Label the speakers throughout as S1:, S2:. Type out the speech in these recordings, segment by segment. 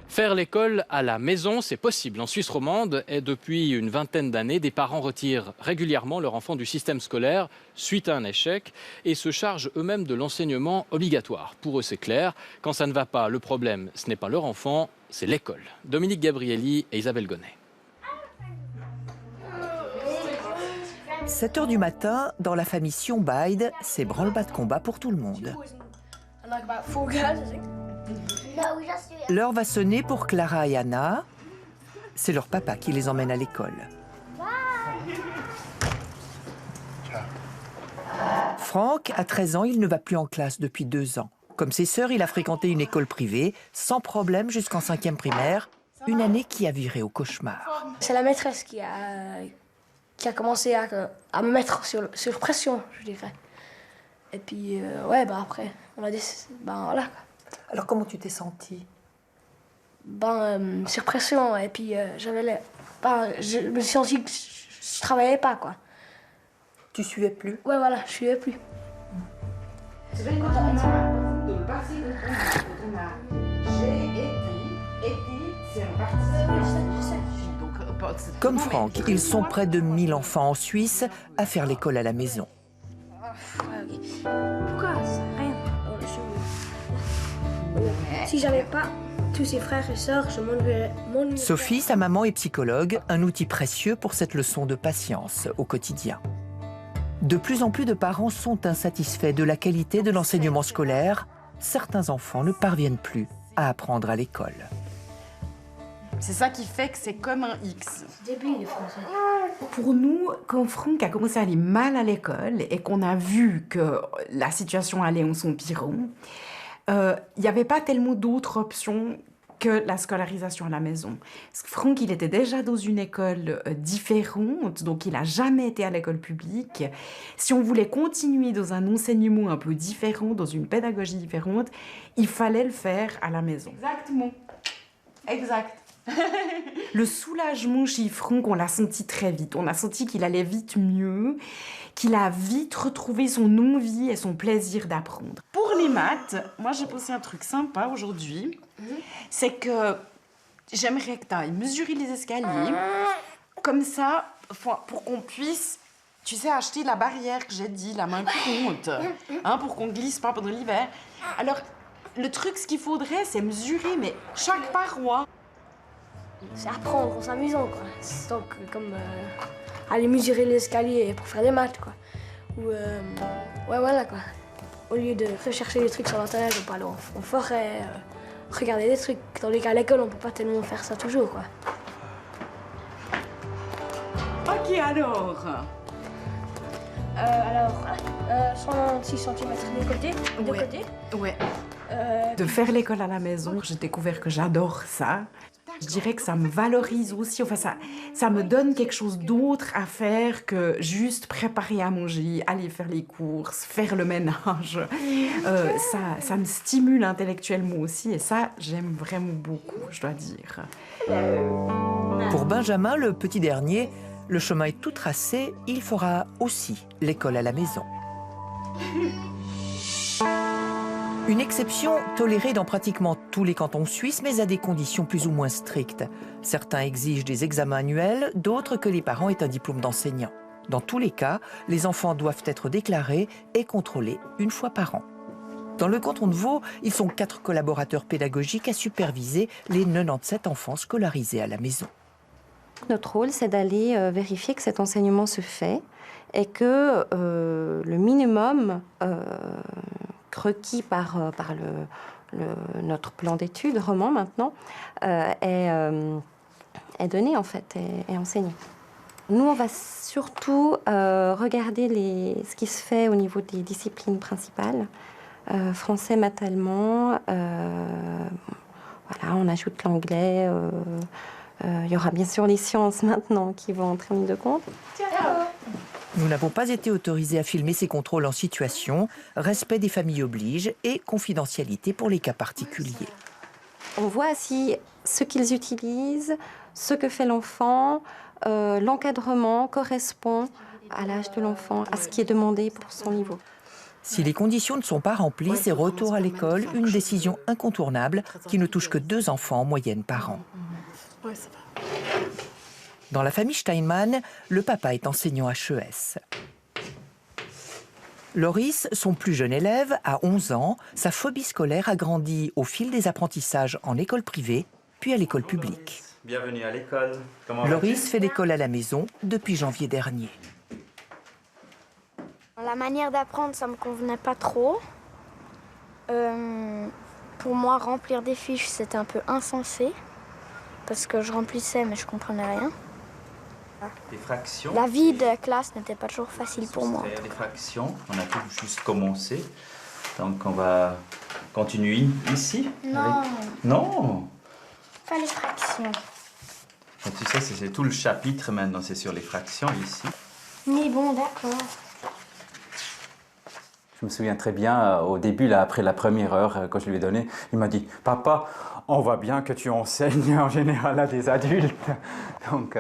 S1: Faire l'école à la maison, c'est possible. En Suisse romande, et depuis une vingtaine d'années, des parents retirent régulièrement leur enfant du système scolaire suite à un échec et se chargent eux-mêmes de l'enseignement obligatoire. Pour eux, c'est clair, quand ça ne va pas, le problème, ce n'est pas leur enfant, c'est l'école. Dominique Gabrielli et Isabelle Gonnet.
S2: 7 h du matin, dans la famille Sionbide, c'est branle-bas de combat pour tout le monde. L'heure va sonner pour Clara et Anna. C'est leur papa qui les emmène à l'école. Franck a 13 ans, il ne va plus en classe depuis 2 ans. Comme ses sœurs, il a fréquenté une école privée, sans problème jusqu'en 5e primaire, une année qui a viré au cauchemar.
S3: C'est la maîtresse qui a commencé à me mettre sur pression, je dirais. Et puis, après, on a dit, voilà.
S2: Alors comment tu t'es sentie?
S3: Sur pression, et puis je me suis sentie que je travaillais pas, quoi.
S2: Tu suivais plus?
S3: Ouais, voilà, je suivais plus.
S2: Comme Franck, ils sont près de 1000 enfants en Suisse à faire l'école à la maison.
S3: Pourquoi? Rien. Si j'avais pas tous ses frères et sœurs, je m'ennuierais.
S2: Sophie, sa maman, est psychologue, un outil précieux pour cette leçon de patience au quotidien. De plus en plus de parents sont insatisfaits de la qualité de l'enseignement scolaire. Certains enfants ne parviennent plus à apprendre à l'école.
S4: C'est ça qui fait que c'est comme un X.
S3: Début les français.
S4: Pour nous, quand Franck a commencé à aller mal à l'école et qu'on a vu que la situation allait en s'empirant, il n'y avait pas tellement d'autres options que la scolarisation à la maison. Parce que Franck, il était déjà dans une école différente, donc il n'a jamais été à l'école publique. Si on voulait continuer dans un enseignement un peu différent, dans une pédagogie différente, il fallait le faire à la maison. Exactement. Exact. Le soulagement chez Franck, on l'a senti très vite. On a senti qu'il allait vite mieux, qu'il a vite retrouvé son envie et son plaisir d'apprendre. Pour les maths, moi j'ai pensé un truc sympa aujourd'hui. C'est que j'aimerais que tu ailles mesurer les escaliers. Comme ça, pour qu'on puisse, tu sais, acheter la barrière que j'ai dit, la main courante, pour qu'on glisse pas pendant l'hiver. Alors, le truc, ce qu'il faudrait, c'est mesurer, mais chaque paroi.
S3: C'est apprendre en s'amusant, quoi. Donc, comme aller mesurer l'escalier pour faire des maths, quoi. Ou, voilà, quoi. Au lieu de rechercher des trucs sur Internet, on peut aller en forêt, regarder des trucs. Tandis qu'à l'école, on peut pas tellement faire ça toujours, quoi.
S4: Ok, alors.
S3: 106 cm de côté, de côté.
S4: Ouais. De faire l'école à la maison, j'ai découvert que j'adore ça. Je dirais que ça me valorise aussi, ça me donne quelque chose d'autre à faire que juste préparer à manger, aller faire les courses, faire le ménage. Ça me stimule intellectuellement aussi et ça, j'aime vraiment beaucoup, je dois dire.
S2: Pour Benjamin, le petit dernier, le chemin est tout tracé, il fera aussi l'école à la maison. Une exception tolérée dans pratiquement tous les cantons suisses, mais à des conditions plus ou moins strictes. Certains exigent des examens annuels, d'autres que les parents aient un diplôme d'enseignant. Dans tous les cas, les enfants doivent être déclarés et contrôlés une fois par an. Dans le canton de Vaud, ils sont 4 collaborateurs pédagogiques à superviser les 97 enfants scolarisés à la maison.
S5: Notre rôle, c'est d'aller vérifier que cet enseignement se fait et que le minimum requis par notre plan d'études, roman maintenant, est donné en fait, est enseigné. Nous, on va surtout regarder ce qui se fait au niveau des disciplines principales, français, maths, allemand, voilà, on ajoute l'anglais, il y aura bien sûr les sciences maintenant qui vont entrer en ligne de compte.
S2: Nous n'avons pas été autorisés à filmer ces contrôles en situation, respect des familles oblige et confidentialité pour les cas particuliers.
S5: On voit si ce qu'ils utilisent, ce que fait l'enfant, l'encadrement correspond à l'âge de l'enfant, à ce qui est demandé pour son niveau.
S2: Si les conditions ne sont pas remplies, c'est retour à l'école, une décision incontournable qui ne touche que 2 enfants en moyenne par an. Dans la famille Steinmann, le papa est enseignant HES. Loris, son plus jeune élève, a 11 ans. Sa phobie scolaire a grandi au fil des apprentissages en école privée, puis à l'école publique.
S6: Bienvenue à l'école.
S2: Loris fait l'école à la maison depuis janvier dernier.
S7: La manière d'apprendre, ça me convenait pas trop. Pour moi, remplir des fiches, c'était un peu insensé. Parce que je remplissais, mais je comprenais rien.
S6: Des fractions.
S7: La vie de classe n'était pas toujours facile pour moi.
S6: Des fractions, on a tout juste commencé. Donc on va continuer ici.
S7: Non.
S6: Non.
S7: Pas les fractions.
S6: Donc, tu sais, c'est tout le chapitre maintenant, c'est sur les fractions ici.
S7: Mais bon, d'accord.
S8: Je me souviens très bien, au début, là, après la première heure que je lui ai donnée, il m'a dit « Papa, on voit bien que tu enseignes en général à des adultes. » Donc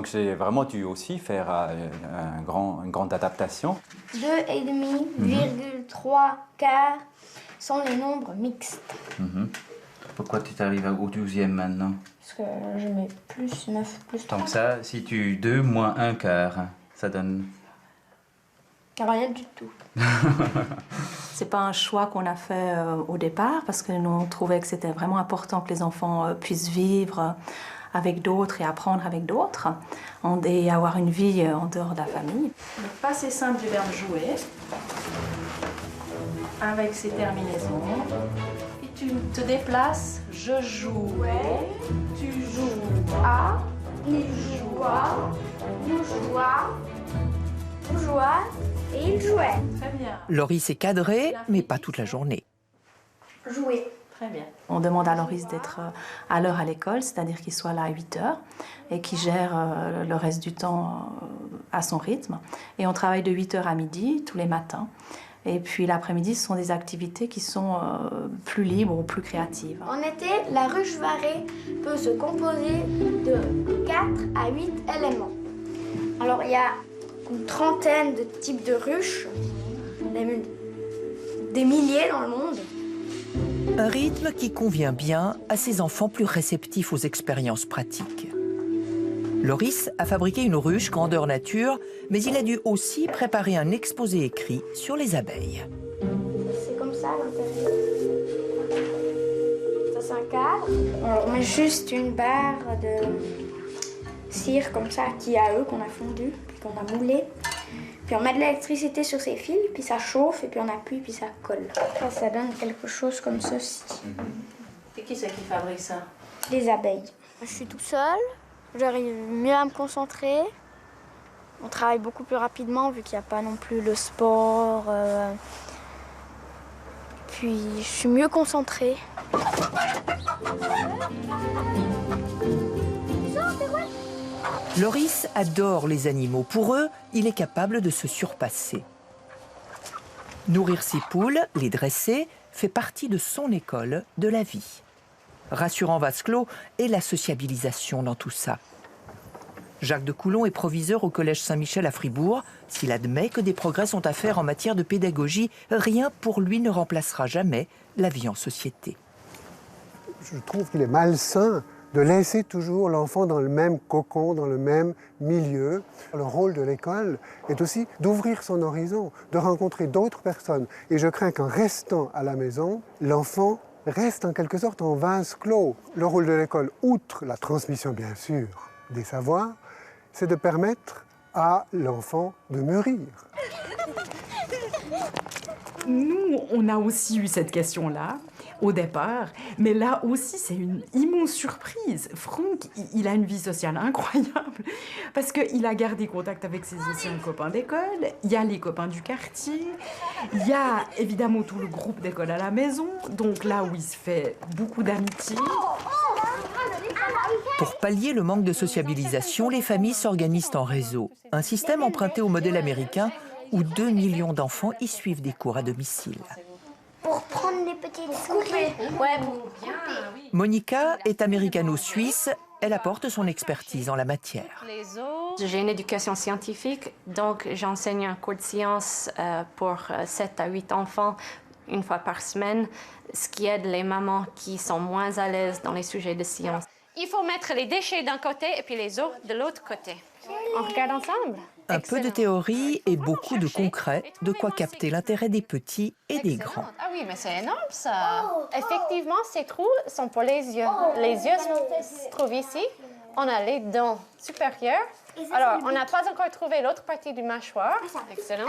S8: j'ai vraiment dû aussi faire une grande adaptation.
S7: 2,5,3 quarts sont les nombres mixtes.
S6: Pourquoi tu t'arrives au 12e maintenant?
S7: Parce que je mets plus 9, plus 3.
S6: Donc ça, si tu 2 moins 1 quart, ça donne...
S7: Rien du tout.
S9: C'est pas un choix qu'on a fait au départ parce que nous on trouvait que c'était vraiment important que les enfants puissent vivre avec d'autres et apprendre avec d'autres et avoir une vie en dehors de la famille. Le passé simple du verbe jouer avec ses terminaisons. Et tu te déplaces, je jouais, tu joues à,
S7: Il joua, nous joua, vous joua et il jouait.
S9: très bien.
S2: Loris est cadré, mais pas toute la journée.
S7: Jouer.
S9: Très bien. On demande à Loris d'être à l'heure à l'école, c'est-à-dire qu'il soit là à 8 heures et qu'il gère le reste du temps à son rythme. Et on travaille de 8 heures à midi tous les matins. Et puis l'après-midi, ce sont des activités qui sont plus libres ou plus créatives.
S7: En été, la ruche varée peut se composer de 4 à 8 éléments. Alors il y a une trentaine de types de ruches, des milliers dans le monde.
S2: Un rythme qui convient bien à ces enfants plus réceptifs aux expériences pratiques. Loris a fabriqué une ruche grandeur nature, mais il a dû aussi préparer un exposé écrit sur les abeilles.
S7: C'est comme ça à l'intérieur. Ça c'est un cadre. Alors, on met juste une barre de cire comme ça qui est à eux qu'on a fondu, puis qu'on a moulé. Puis on met de l'électricité sur ces fils, puis ça chauffe, et puis on appuie, puis ça colle. Ça donne quelque chose comme ceci.
S9: Et qui c'est qui fabrique ça?
S7: Les abeilles. Je suis tout seul, j'arrive mieux à me concentrer. On travaille beaucoup plus rapidement vu qu'il n'y a pas non plus le sport. Puis je suis mieux concentrée.
S2: Loris adore les animaux. Pour eux, il est capable de se surpasser. Nourrir ses poules, les dresser, fait partie de son école de la vie. Rassurant vase clos et la sociabilisation dans tout ça. Jacques de Coulon est proviseur au Collège Saint-Michel à Fribourg. S'il admet que des progrès sont à faire en matière de pédagogie, rien pour lui ne remplacera jamais la vie en société.
S10: Je trouve qu'il est malsain de laisser toujours l'enfant dans le même cocon, dans le même milieu. Le rôle de l'école est aussi d'ouvrir son horizon, de rencontrer d'autres personnes. Et je crains qu'en restant à la maison, l'enfant reste en quelque sorte en vase clos. Le rôle de l'école, outre la transmission bien sûr des savoirs, c'est de permettre à l'enfant de mûrir.
S4: Nous, on a aussi eu cette question-là au départ, mais là aussi, c'est une immense surprise. Franck, il a une vie sociale incroyable parce qu'il a gardé contact avec ses anciens copains d'école, il y a les copains du quartier, il y a évidemment tout le groupe d'école à la maison, donc là où il se fait beaucoup d'amitié.
S2: Pour pallier le manque de sociabilisation, les familles s'organisent en réseau. Un système emprunté au modèle américain où 2 millions d'enfants y suivent des cours à domicile.
S7: Pour prendre les petites couper. Ouais, bon.
S2: Monica est américano-suisse. Elle apporte son expertise en la matière.
S5: Les os,
S11: J'ai une éducation scientifique, donc j'enseigne un cours de sciences pour 7 à 8 enfants une fois par semaine, ce qui aide les mamans qui sont moins à l'aise dans les sujets de sciences. Il faut mettre les déchets d'un côté et puis les eaux de l'autre côté. On regarde ensemble.
S2: Un peu de théorie et beaucoup de concret, de quoi capter l'intérêt des petits et des grands.
S11: Ah oui, mais c'est énorme ça. Effectivement, ces trous sont pour les yeux. Les yeux se trouvent ici. On a les dents supérieures. Alors, on n'a pas encore trouvé l'autre partie du mâchoire. Excellent.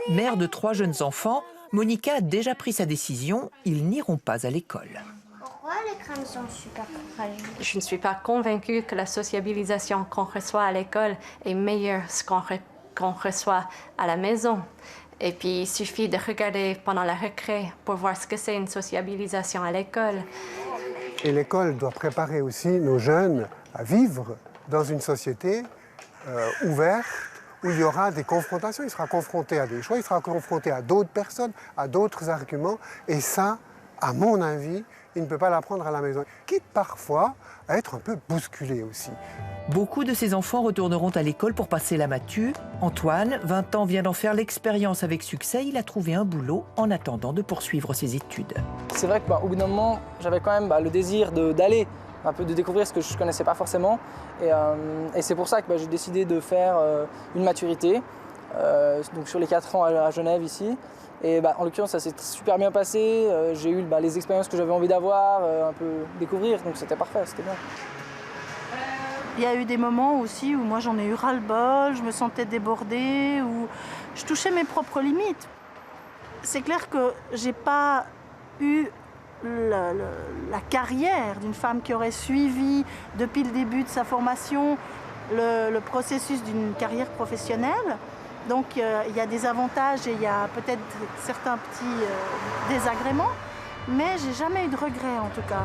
S2: Mère de 3 jeunes enfants, Monica a déjà pris sa décision, ils n'iront pas à l'école.
S7: Pourquoi les crânes sont super fragiles?
S11: Je ne suis pas convaincue que la sociabilisation qu'on reçoit à l'école est meilleure que qu'on reçoit à la maison. Et puis, il suffit de regarder pendant la récré pour voir ce que c'est une sociabilisation à l'école.
S10: Et l'école doit préparer aussi nos jeunes à vivre dans une société ouverte, où il y aura des confrontations. Il sera confronté à des choix, il sera confronté à d'autres personnes, à d'autres arguments. Et ça, à mon avis, il ne peut pas l'apprendre à la maison. Quitte parfois à être un peu bousculé aussi.
S2: Beaucoup de ces enfants retourneront à l'école pour passer la matu. Antoine, 20 ans, vient d'en faire l'expérience avec succès. Il a trouvé un boulot en attendant de poursuivre ses études.
S12: C'est vrai qu'au bout d'un moment, j'avais quand même le désir d'aller, un peu de découvrir ce que je ne connaissais pas forcément. Et c'est pour ça que j'ai décidé de faire une maturité, donc sur les 4 ans à Genève ici. Et en l'occurrence, ça s'est super bien passé. J'ai eu les expériences que j'avais envie d'avoir, un peu découvrir, donc c'était parfait, c'était bien.
S13: Il y a eu des moments aussi où moi j'en ai eu ras-le-bol, je me sentais débordée, où je touchais mes propres limites. C'est clair que j'ai pas eu la carrière d'une femme qui aurait suivi depuis le début de sa formation le processus d'une carrière professionnelle. Donc il y a des avantages et il y a peut-être certains petits désagréments, mais j'ai jamais eu de regrets en tout cas.